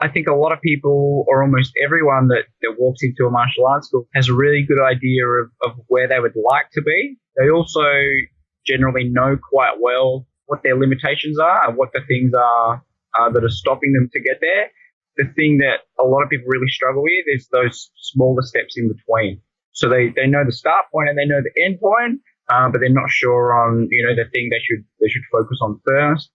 I think a lot of people, or almost everyone that walks into a martial arts school, has a really good idea of where they would like to be. They also generally know quite well what their limitations are and what the things are that are stopping them to get there. The thing that a lot of people really struggle with is those smaller steps in between. So they know the start point and they know the end point, but they're not sure on, the thing they should focus on first.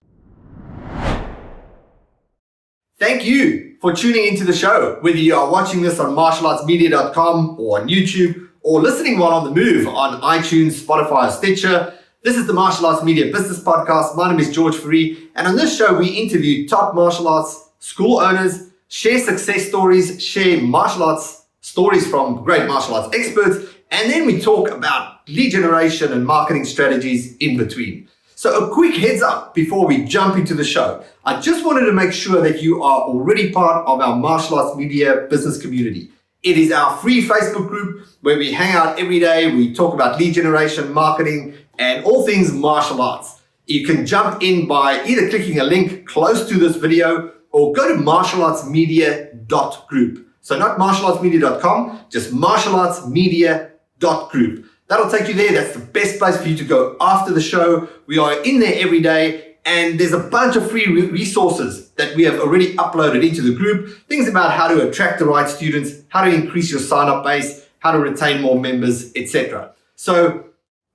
Thank you for tuning into the show. Whether you are watching this on martialartsmedia.com or on YouTube, or listening while on the move on iTunes, Spotify, or Stitcher, this is the Martial Arts Media Business Podcast. My name is George Fourie, and on this show we interview top martial arts school owners, share success stories, share martial arts stories from great martial arts experts, and then we talk about lead generation and marketing strategies in between. So a quick heads up before we jump into the show. I just wanted to make sure that you are already part of our Martial Arts Media business community. It is our free Facebook group where we hang out every day. We talk about lead generation, marketing, and all things martial arts. You can jump in by either clicking a link close to this video or go to martialartsmedia.group. So not martialartsmedia.com, just martialartsmedia.group. That'll take you there. That's the best place for you to go after the show. We are in there every day, and there's a bunch of free resources that we have already uploaded into the group. Things about how to attract the right students, how to increase your sign-up base, how to retain more members, etc. So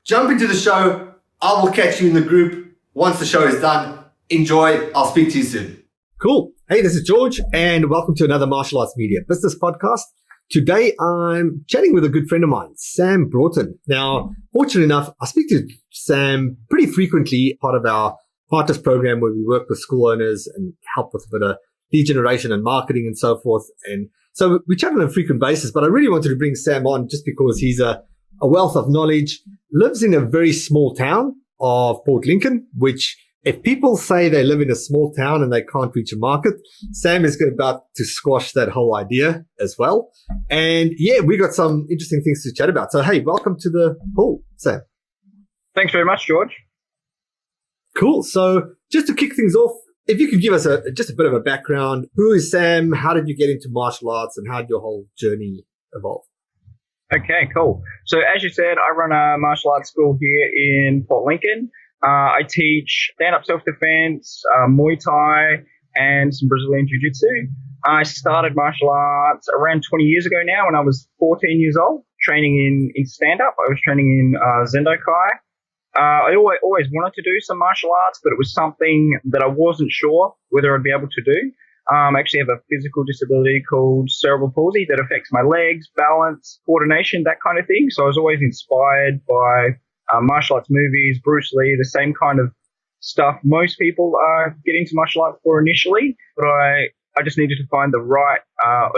jump into the show. I will catch you in the group once the show is done. Enjoy. I'll speak to you soon. Cool. Hey, this is George, and welcome to another Martial Arts Media Business Podcast. Today, I'm chatting with a good friend of mine, Sam Broughton. Now, fortunately enough, I speak to Sam pretty frequently, part of our Partners program where we work with school owners and help with a bit of lead generation and marketing and so forth. And so we chat on a frequent basis, but I really wanted to bring Sam on just because he's a wealth of knowledge, lives in a very small town of Port Lincoln, which if people say they live in a small town and they can't reach a market, Sam is about to squash that whole idea as well. And yeah, we got some interesting things to chat about. So hey, welcome to the call, Sam. Thanks very much, George. Cool. So just to kick things off, if you could give us just a bit of a background. Who is Sam? How did you get into martial arts and how did your whole journey evolve? Okay, cool. So as you said, I run a martial arts school here in Port Lincoln. I teach stand-up self-defense, Muay Thai, and some Brazilian Jiu-Jitsu. I started martial arts around 20 years ago now when I was 14 years old, training in stand-up. I was training in Zendo Kai. I always wanted to do some martial arts, but it was something that I wasn't sure whether I'd be able to do. I actually have a physical disability called cerebral palsy that affects my legs, balance, coordination, that kind of thing. So I was always inspired by martial arts movies, Bruce Lee, the same kind of stuff most people get into martial arts for initially. But I just needed to find the right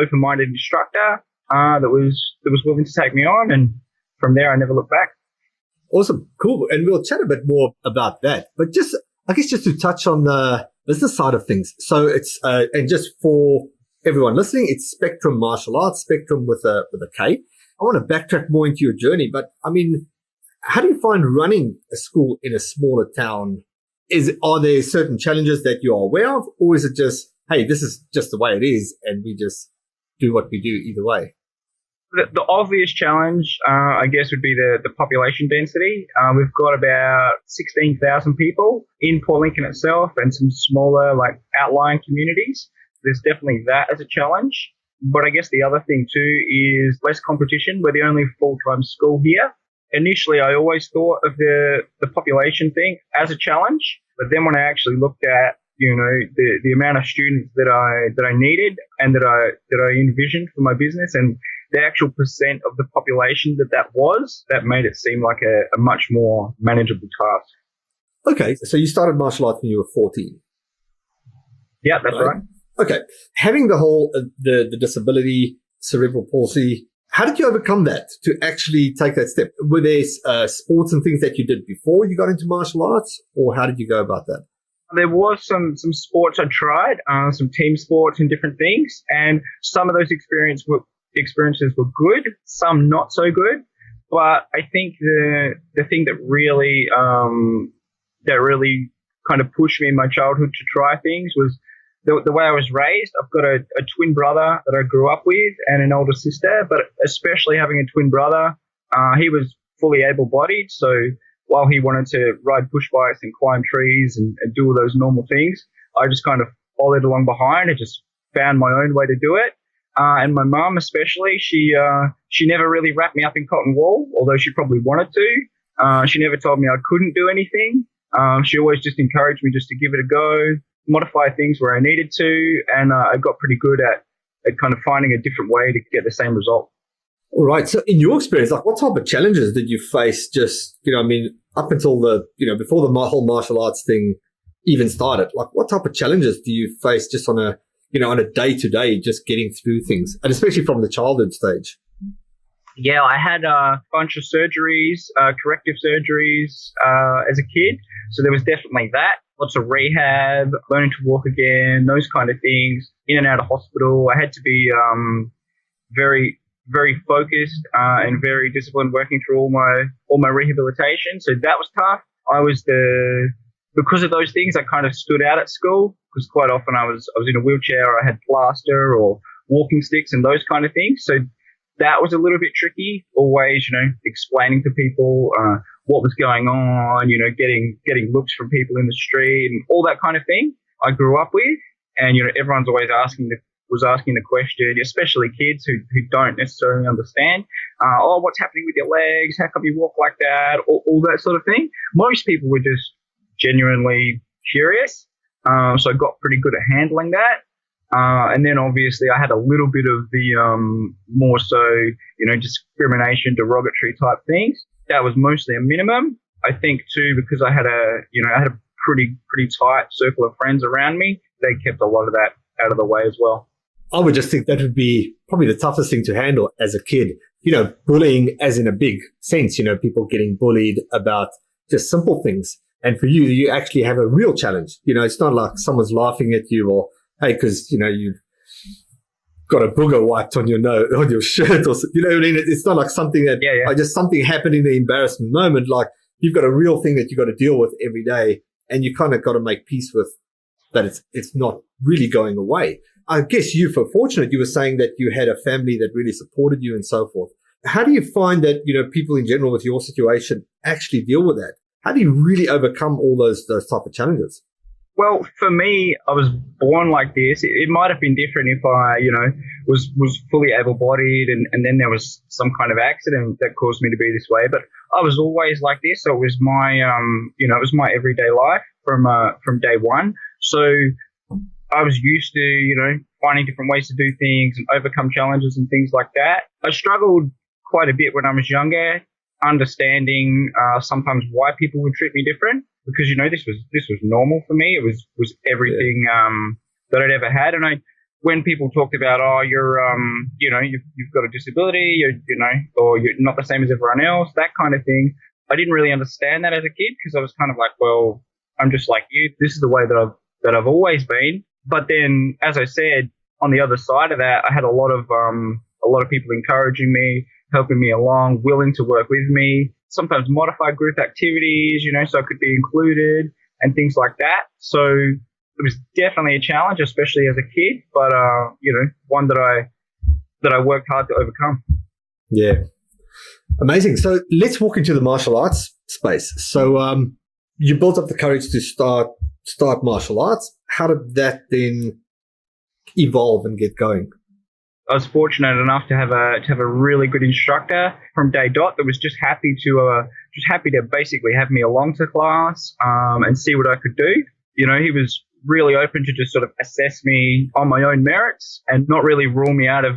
open-minded instructor that was willing to take me on, and from there I never looked back. Awesome, cool, and we'll chat a bit more about that. But just to touch on the business side of things. So it's and just for everyone listening, it's Spectrum Martial Arts, Spectrum with a K. I want to backtrack more into your journey, but I mean, how do you find running a school in a smaller town? Are there certain challenges that you are aware of, or is it just, hey, this is just the way it is, and we just do what we do either way? The obvious challenge, I guess, would be the population density. We've got about 16,000 people in Port Lincoln itself and some smaller, like, outlying communities. There's definitely that as a challenge. But I guess the other thing, too, is less competition. We're the only full-time school here. Initially, I always thought of the population thing as a challenge. But then when I actually looked at, the amount of students that I needed and that I envisioned for my business and the actual percent of the population that made it seem like a much more manageable task. Okay, so you started martial arts when you were 14. Yeah, that's right. Okay, having the whole the disability, cerebral palsy, how did you overcome that to actually take that step? Were there sports and things that you did before you got into martial arts, or how did you go about that? There was some sports I tried, some team sports and different things, and some of those experiences were good, some not so good. But I think the thing that really kind of pushed me in my childhood to try things was the way I was raised, I've got a twin brother that I grew up with and an older sister, but especially having a twin brother, he was fully able-bodied. So while he wanted to ride push bikes and climb trees and do all those normal things, I just kind of followed along behind and just found my own way to do it. And my mum especially, she never really wrapped me up in cotton wool, although she probably wanted to. She never told me I couldn't do anything. She always just encouraged me just to give it a go, modify things where I needed to, and I got pretty good at kind of finding a different way to get the same result. All right. So in your experience, like what type of challenges did you face just, up until before the whole martial arts thing even started? Like what type of challenges do you face just on a day-to-day, just getting through things, and especially from the childhood stage? Yeah, I had a bunch of surgeries, corrective surgeries as a kid. So there was definitely that. Lots of rehab, learning to walk again, those kind of things, in and out of hospital. I had to be very, very focused and very disciplined working through all my rehabilitation. So that was tough. Because of those things, I kind of stood out at school because quite often I was in a wheelchair or I had plaster or walking sticks and those kind of things. So that was a little bit tricky, always, explaining to people what was going on, getting looks from people in the street and all that kind of thing I grew up with. And, everyone's always asking the question, especially kids who don't necessarily understand, what's happening with your legs? How come you walk like that? All that sort of thing. Most people were just genuinely curious. So I got pretty good at handling that. And then obviously I had a little bit of the more so, discrimination, derogatory type things. That was mostly a minimum. I think too, because I had a pretty tight circle of friends around me, they kept a lot of that out of the way as well. I would just think that would be probably the toughest thing to handle as a kid. Bullying as in a big sense, people getting bullied about just simple things. And for you, you actually have a real challenge. It's not like someone's laughing at you or, hey, because, you've got a booger wiped on your nose, on your shirt or, what I mean? It's not like something that, just something happened in the embarrassment moment. Like you've got a real thing that you've got to deal with every day. And you kind of got to make peace with that. It's not really going away. I guess you were fortunate. You were saying that you had a family that really supported you and so forth. How do you find that, people in general with your situation actually deal with that? How do you really overcome all those type of challenges? Well, for me, I was born like this. It might have been different if I, was fully able-bodied and then there was some kind of accident that caused me to be this way. But I was always like this. So it was my, it was my everyday life from day one. So I was used to, finding different ways to do things and overcome challenges and things like that. I struggled quite a bit when I was younger, understanding sometimes why people would treat me different, because this was normal for me. It was everything that I'd ever had. And when people talked about, you're you've got a disability, or you're not the same as everyone else, that kind of thing, I didn't really understand that as a kid because I was kind of like, well, I'm just like you. This is the way that I've always been. But then, as I said, on the other side of that, I had a lot of people encouraging me, helping me along, willing to work with me, sometimes modify group activities, so I could be included and things like that. So it was definitely a challenge, especially as a kid, but, one that I worked hard to overcome. Yeah. Amazing. So let's walk into the martial arts space. So, you built up the courage to start martial arts. How did that then evolve and get going? I was fortunate enough to have a really good instructor from day dot that was just happy to basically have me along to class and see what I could do. He was really open to just sort of assess me on my own merits and not really rule me out of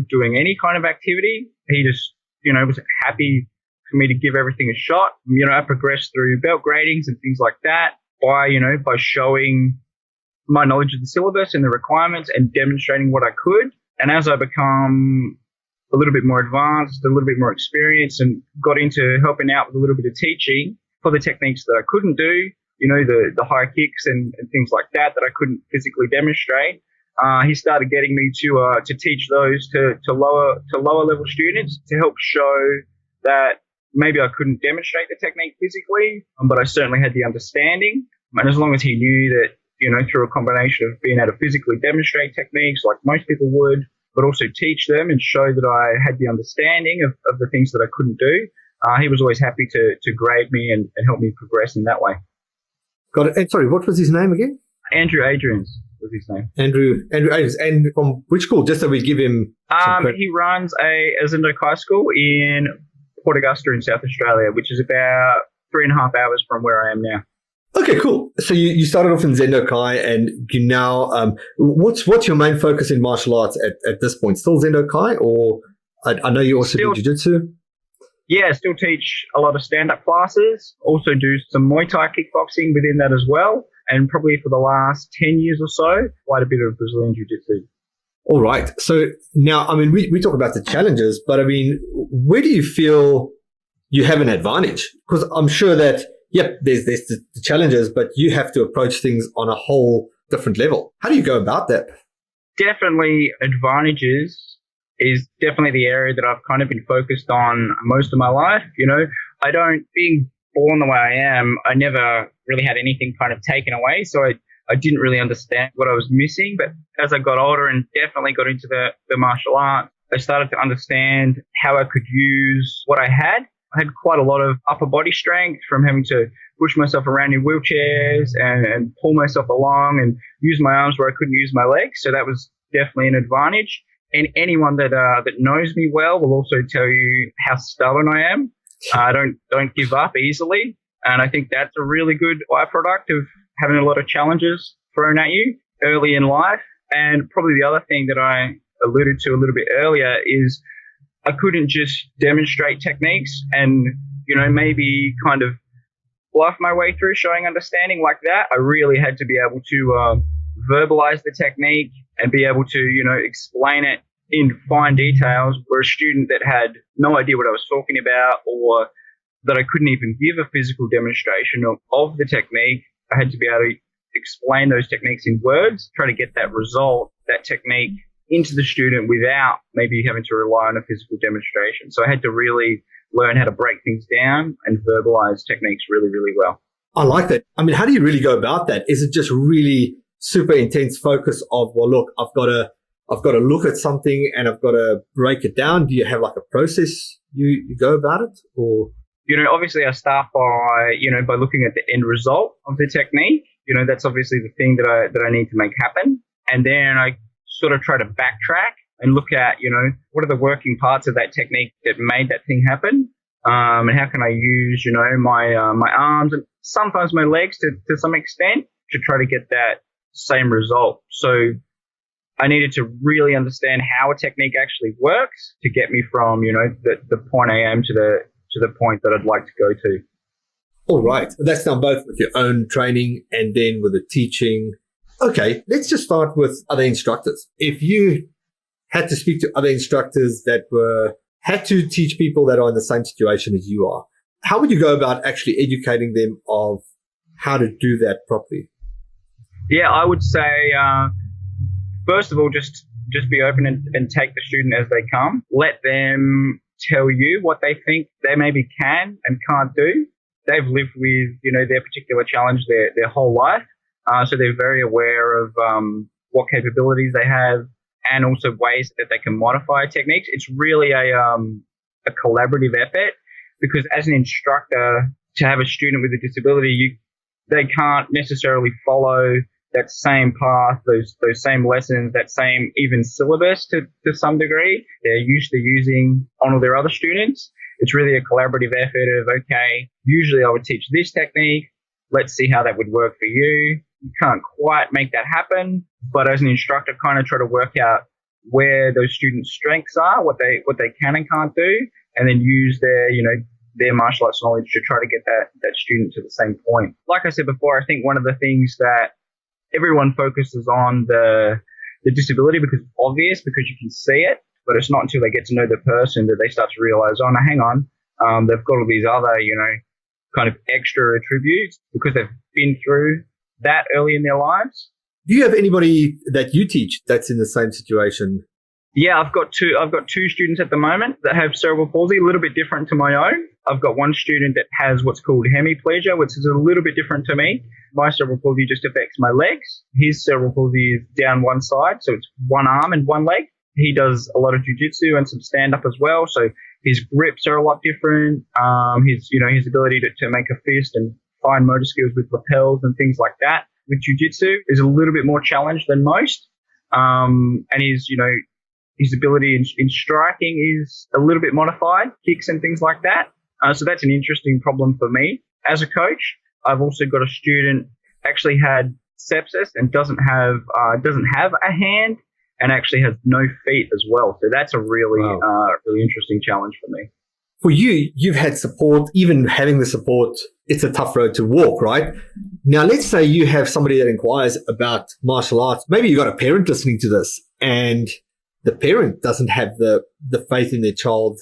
doing any kind of activity. He just was happy for me to give everything a shot. I progressed through belt gradings and things like that by showing my knowledge of the syllabus and the requirements and demonstrating what I could. And as I become a little bit more advanced, a little bit more experienced, and got into helping out with a little bit of teaching for the techniques that I couldn't do, the high kicks and things like that I couldn't physically demonstrate, he started getting me to teach those to lower level students to help show that maybe I couldn't demonstrate the technique physically, but I certainly had the understanding. And as long as he knew that through a combination of being able to physically demonstrate techniques like most people would, but also teach them and show that I had the understanding of the things that I couldn't do. He was always happy to grade me and help me progress in that way. Got it. And sorry, what was his name again? Andrew Adrians was his name. Andrew Adrians. And from which school? Just so we give him some credit. He runs a Zindoke High School in Port Augusta in South Australia, which is about 3.5 hours from where I am now. Okay, cool. So you started off in Zindoke High, and you now what's your main focus in martial arts at this point? Still Zindoke High, or I know you also do jiu-jitsu? Yeah, still teach a lot of stand-up classes. Also do some Muay Thai kickboxing within that as well. And probably for the last 10 years or so, quite a bit of Brazilian jiu-jitsu. All right. So now, I mean, we talk about the challenges, but I mean, where do you feel you have an advantage? Because I'm sure that, yep, there's the challenges, but you have to approach things on a whole different level. How do you go about that? Definitely advantages is definitely the area that I've kind of been focused on most of my life. Being born the way I am, I never really had anything kind of taken away. So I didn't really understand what I was missing. But as I got older and definitely got into the martial arts, I started to understand how I could use what I had. I had quite a lot of upper body strength from having to push myself around in wheelchairs and pull myself along and use my arms where I couldn't use my legs. So that was definitely an advantage. And anyone that knows me well will also tell you how stubborn I am. I don't give up easily. And I think that's a really good byproduct of having a lot of challenges thrown at you early in life. And probably the other thing that I alluded to a little bit earlier is I couldn't just demonstrate techniques and, maybe kind of bluff my way through showing understanding like that. I really had to be able to verbalize the technique and be able to, explain it in fine details, where a student that had no idea what I was talking about or that I couldn't even give a physical demonstration of the technique, I had to be able to explain those techniques in words, try to get that result, that technique into the student without maybe having to rely on a physical demonstration. So I had to really learn how to break things down and verbalize techniques really, really well. I like that. I mean, how do you really go about that? Is it just really super intense focus of, well, look, I've got to look at something and I've got to break it down? Do you have like a process you go about it? Or obviously I start by looking at the end result of the technique. That's obviously the thing that I need to make happen. And then I sort of try to backtrack and look at, what are the working parts of that technique that made that thing happen? And how can I use, my arms and sometimes my legs to some extent to try to get that same result. So I needed to really understand how a technique actually works to get me from, the point I am to the point that I'd like to go to. All right. That's done both with your own training and then with the teaching. Okay, let's just start with other instructors. If you had to speak to other instructors that had to teach people that are in the same situation as you are, how would you go about actually educating them of how to do that properly? Yeah, I would say, first of all, just be open and take the student as they come. Let them tell you what they think they maybe can and can't do. They've lived with, their particular challenge their whole life. So they're very aware of what capabilities they have and also ways that they can modify techniques. It's really a collaborative effort, because as an instructor, to have a student with a disability, they can't necessarily follow that same path, those same lessons, that same even syllabus to some degree they're used to using on all their other students. It's really a collaborative effort of, okay, usually I would teach this technique. Let's see how that would work for you. You can't quite make that happen, but as an instructor, kind of try to work out where those students' strengths are, what they can and can't do, and then use their martial arts knowledge to try to get that student to the same point. Like I said before, I think one of the things that everyone focuses on the disability because it's obvious, because you can see it, but it's not until they get to know the person that they start to realize, oh, no, hang on, they've got all these other, kind of extra attributes because they've been through that early in their lives. Do you have anybody that you teach that's in the same situation? Yeah, I've got two students at the moment that have cerebral palsy, a little bit different to my own. I've got one student that has what's called hemiplegia, which is a little bit different to me. My cerebral palsy just affects my legs. His cerebral palsy is down one side, so it's one arm and one leg. He does a lot of jiu-jitsu and some stand-up as well, so his grips are a lot different. His ability to make a fist and fine motor skills with lapels and things like that with jiu-jitsu is a little bit more challenged than most. And his ability in striking is a little bit modified, kicks and things like that. So that's an interesting problem for me as a coach. I've also got a student actually had sepsis and doesn't have a hand and actually has no feet as well. So that's a really really interesting challenge for me. For you, you've had support. Even having the support, it's a tough road to walk, right? Now, let's say you have somebody that inquires about martial arts. Maybe you've got a parent listening to this and the parent doesn't have the faith in their child,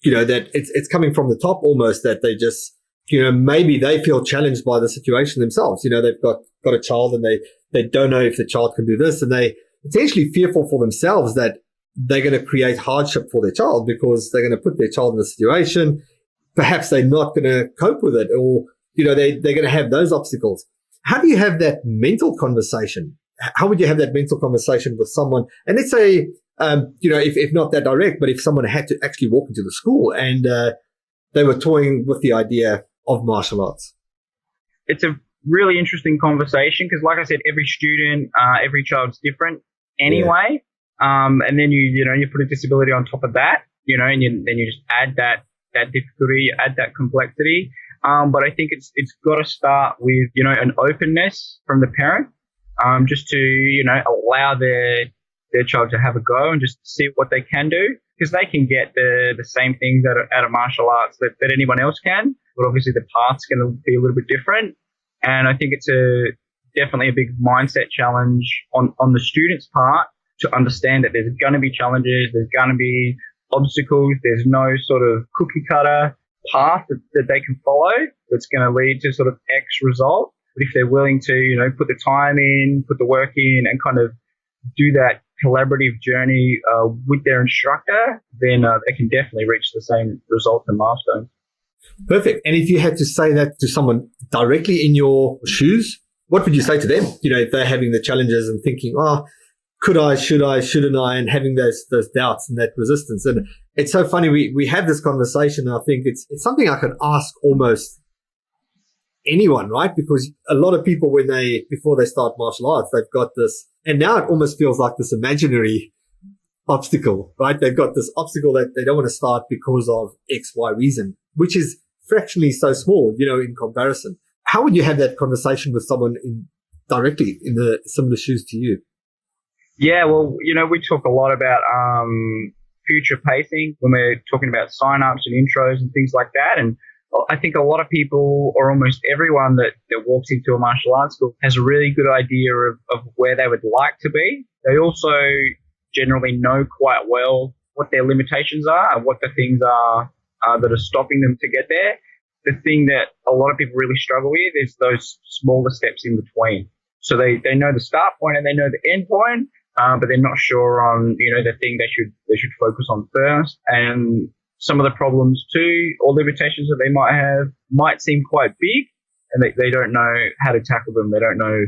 that it's coming from the top almost, that they just, maybe they feel challenged by the situation themselves. They've got a child and they don't know if the child can do this, and they potentially fearful for themselves that they're going to create hardship for their child because they're going to put their child in a situation. Perhaps they're not going to cope with it, or, they're going to have those obstacles. How do you have that mental conversation? How would you have that mental conversation with someone? And let's say, if not that direct, but if someone had to actually walk into the school and they were toying with the idea of martial arts. It's a really interesting conversation because, like I said, every student, every child's different anyway. Yeah. And then you put a disability on top of that, and then you just add that difficulty, add that complexity. But I think it's got to start with, an openness from the parent, just to, allow their child to have a go and just see what they can do, because they can get the same things out of martial arts that anyone else can, but obviously the path's going to be a little bit different. And I think it's definitely a big mindset challenge on the student's part to understand that there's going to be challenges, there's going to be obstacles, there's no sort of cookie cutter path that they can follow that's going to lead to sort of X result. But if they're willing to, put the time in, put the work in, and kind of do that collaborative journey with their instructor, then they can definitely reach the same results and milestones. Perfect. And if you had to say that to someone directly in your shoes, what would you say to them? If they're having the challenges and thinking, could I, should I, shouldn't I, and having those doubts and that resistance. And it's so funny. We have this conversation. And I think it's something I can ask almost anyone, right? Because a lot of people, before they start martial arts, they've got this, and now it almost feels like this imaginary obstacle, right? They've got this obstacle that they don't want to start because of X, Y reason, which is fractionally so small, in comparison. How would you have that conversation with someone directly in the similar shoes to you? Yeah, well, we talk a lot about future pacing when we're talking about sign-ups and intros and things like that. And I think a lot of people, or almost everyone that walks into a martial arts school, has a really good idea of where they would like to be. They also generally know quite well what their limitations are and what the things are that are stopping them to get there. The thing that a lot of people really struggle with is those smaller steps in between. So they know the start point and they know the end point, but they're not sure on, the thing they should focus on first. And some of the problems too, or limitations that they might have, might seem quite big, and they don't know how to tackle them. They don't know,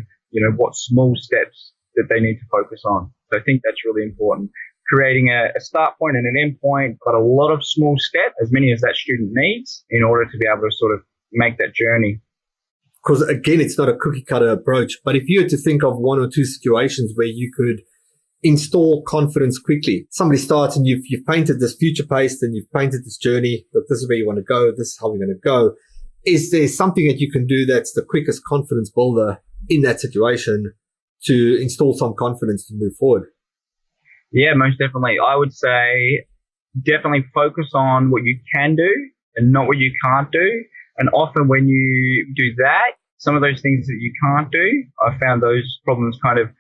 what small steps that they need to focus on. So I think that's really important. Creating a start point and an end point, but a lot of small steps, as many as that student needs, in order to be able to sort of make that journey. Because again, it's not a cookie cutter approach, but if you had to think of one or two situations where you could install confidence quickly. Somebody starts and you've painted this future pace and you've painted this journey. Look, this is where you want to go. This is how we're going to go. Is there something that you can do that's the quickest confidence builder in that situation to install some confidence to move forward? Yeah, most definitely. I would say definitely focus on what you can do and not what you can't do. And often when you do that, some of those things that you can't do, I found those problems kind of,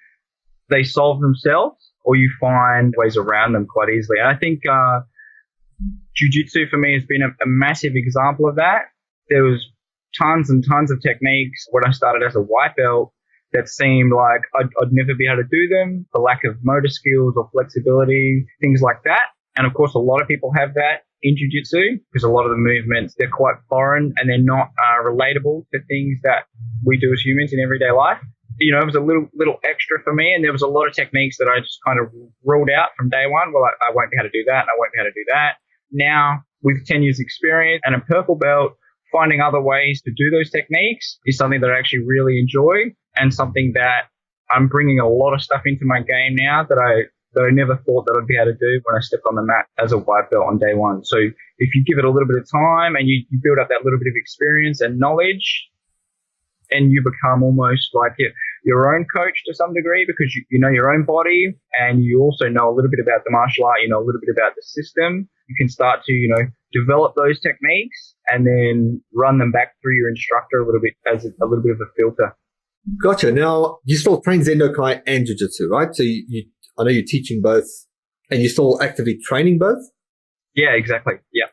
they solve themselves, or you find ways around them quite easily. And I think jiu-jitsu for me has been a massive example of that. There was tons and tons of techniques when I started as a white belt that seemed like I'd never be able to do them, the lack of motor skills or flexibility, things like that. And of course, a lot of people have that in jiu-jitsu because a lot of the movements, they're quite foreign and they're not relatable to things that we do as humans in everyday life. You know, it was a little extra for me, and there was a lot of techniques that I just kind of ruled out from day one. Well, I won't be able to do that, and I won't be able to do that. Now, with 10 years experience and a purple belt, finding other ways to do those techniques is something that I actually really enjoy, and something that I'm bringing a lot of stuff into my game now that I never thought that I'd be able to do when I stepped on the mat as a white belt on day one. So if you give it a little bit of time and you build up that little bit of experience and knowledge, and you become almost like your own coach to some degree, because you know your own body, and you also know a little bit about the martial art, you know a little bit about the system. You can start to, you know, develop those techniques and then run them back through your instructor a little bit as a little bit of a filter. Gotcha. Now, you still train Zendokai and Jiu-Jitsu, right? So I know you're teaching both, and you're still actively training both? Yeah, exactly. Yeah.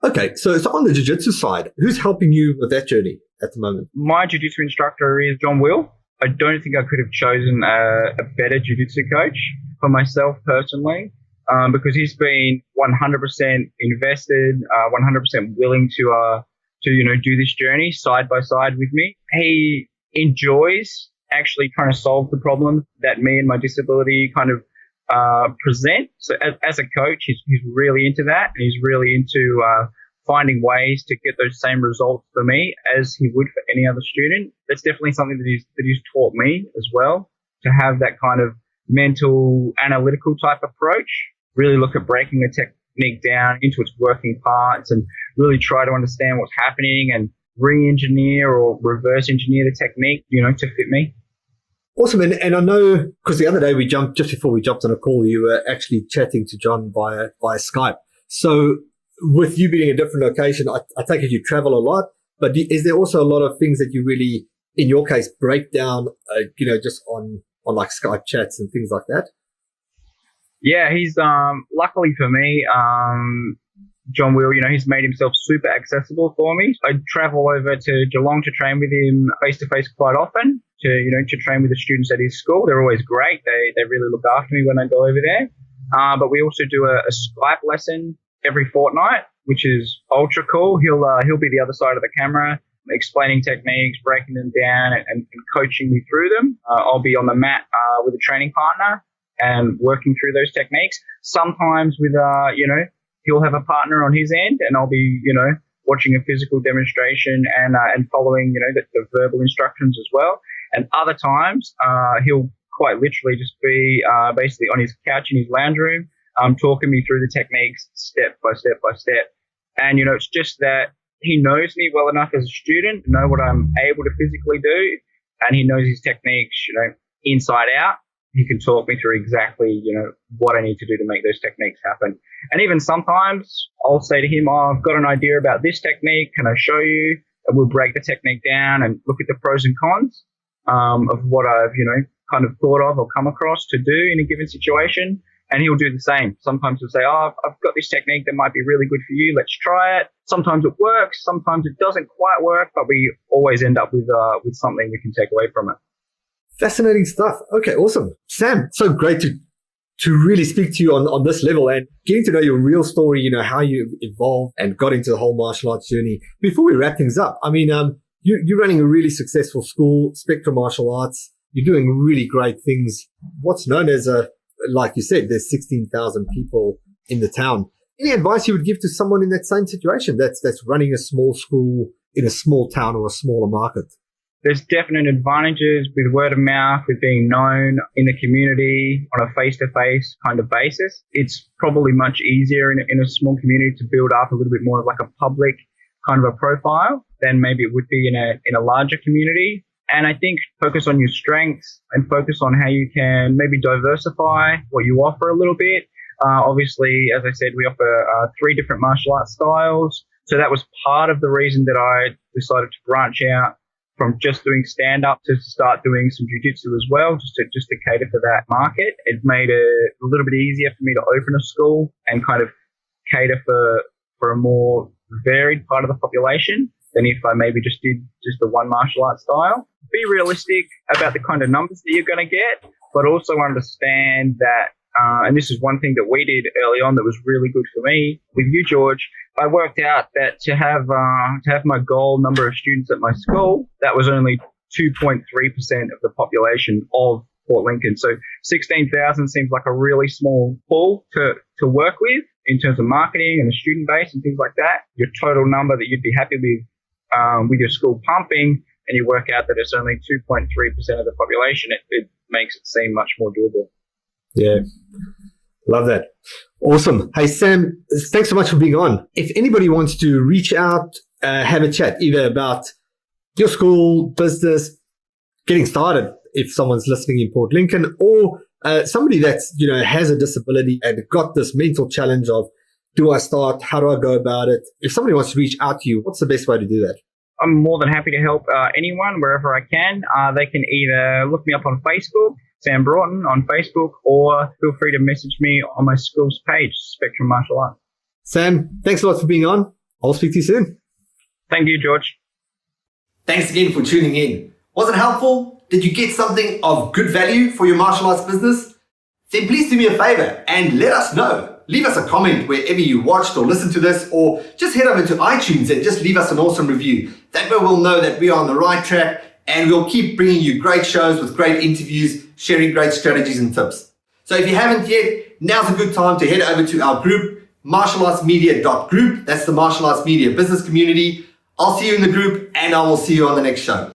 Okay. So on the Jiu-Jitsu side, who's helping you with that journey at the moment? My jiu-jitsu instructor is John Will. I don't think I could have chosen a better jiu-jitsu coach for myself personally, because he's been 100% invested, 100% willing to you know, do this journey side by side with me. He enjoys actually trying to solve the problems that me and my disability kind of present. So as a coach, he's really into that, and he's really into finding ways to get those same results for me as he would for any other student. That's definitely something that he's taught me as well, to have that kind of mental, analytical type approach, really look at breaking the technique down into its working parts and really try to understand what's happening and re-engineer or reverse engineer the technique, you know, to fit me. Awesome. And I know, because the other day just before we jumped on a call, you were actually chatting to John via Skype. So with you being in a different location, I take it you travel a lot, but is there also a lot of things that you really, in your case, break down, you know, just on like Skype chats and things like that? Yeah, he's, luckily for me, John Will, you know, he's made himself super accessible for me. I travel over to Geelong to train with him face-to-face quite often, to train with the students at his school. They're always great. They really look after me when I go over there. But we also do a Skype lesson every fortnight, which is ultra cool. He'll be the other side of the camera, explaining techniques, breaking them down, and coaching me through them. I'll be on the mat with a training partner and working through those techniques. Sometimes with, you know, he'll have a partner on his end, and I'll be, you know, watching a physical demonstration and following, you know, the verbal instructions as well. And other times, he'll quite literally just be basically on his couch in his lounge room, talking me through the techniques step by step by step. And, you know, it's just that he knows me well enough as a student to know what I'm able to physically do, and he knows his techniques, you know, inside out. He can talk me through exactly, you know, what I need to do to make those techniques happen. And even sometimes I'll say to him, oh, I've got an idea about this technique. Can I show you? And we'll break the technique down and look at the pros and cons of what I've, you know, kind of thought of or come across to do in a given situation. And he'll do the same. Sometimes he'll say, oh, I've got this technique that might be really good for you. Let's try it. Sometimes it works. Sometimes it doesn't quite work, but we always end up with something we can take away from it. Fascinating stuff. Okay, awesome. Sam, so great to really speak to you on this level and getting to know your real story, you know, how you evolved and got into the whole martial arts journey. Before we wrap things up, I mean, you're running a really successful school, Spectrum Martial Arts. You're doing really great things. What's known as like you said, there's 16,000 people in the town. Any advice you would give to someone in that same situation that's running a small school in a small town or a smaller market? There's definite advantages with word of mouth, with being known in the community on a face-to-face kind of basis. It's probably much easier in a small community to build up a little bit more of like a public kind of a profile than maybe it would be in a larger community. And I think focus on your strengths and focus on how you can maybe diversify what you offer a little bit. Obviously, as I said, we offer 3 different martial arts styles. So that was part of the reason that I decided to branch out from just doing stand-up to start doing some jiu-jitsu as well, just to cater for that market. It made it a little bit easier for me to open a school and kind of cater for a more varied part of the population than if I maybe just did just the one martial art style. Be realistic about the kind of numbers that you're going to get, but also understand that, and this is one thing that we did early on that was really good for me with you, George. I worked out that to have my goal number of students at my school, that was only 2.3% of the population of Port Lincoln. So 16,000 seems like a really small pool to work with in terms of marketing and the student base and things like that. Your total number that you'd be happy with your school pumping, and you work out that it's only 2.3% of the population, it makes it seem much more doable. Yeah, love that. Awesome. Hey, Sam, thanks so much for being on. If anybody wants to reach out, have a chat either about your school, business, getting started, if someone's listening in Port Lincoln, or somebody that's, has a disability and got this mental challenge of, do I start? How do I go about it? If somebody wants to reach out to you, what's the best way to do that? I'm more than happy to help anyone wherever I can. They can either look me up on Facebook, Sam Broughton on Facebook, or feel free to message me on my school's page, Spectrum Martial Arts. Sam, thanks a lot for being on. I'll speak to you soon. Thank you, George. Thanks again for tuning in. Was it helpful? Did you get something of good value for your martial arts business? Then please do me a favor and let us know. Leave us a comment wherever you watched or listened to this, or just head over to iTunes and just leave us an awesome review. That way we'll know that we are on the right track, and we'll keep bringing you great shows with great interviews, sharing great strategies and tips. So if you haven't yet, now's a good time to head over to our group, martialartsmedia.group. That's the Martial Arts Media business community. I'll see you in the group, and I will see you on the next show.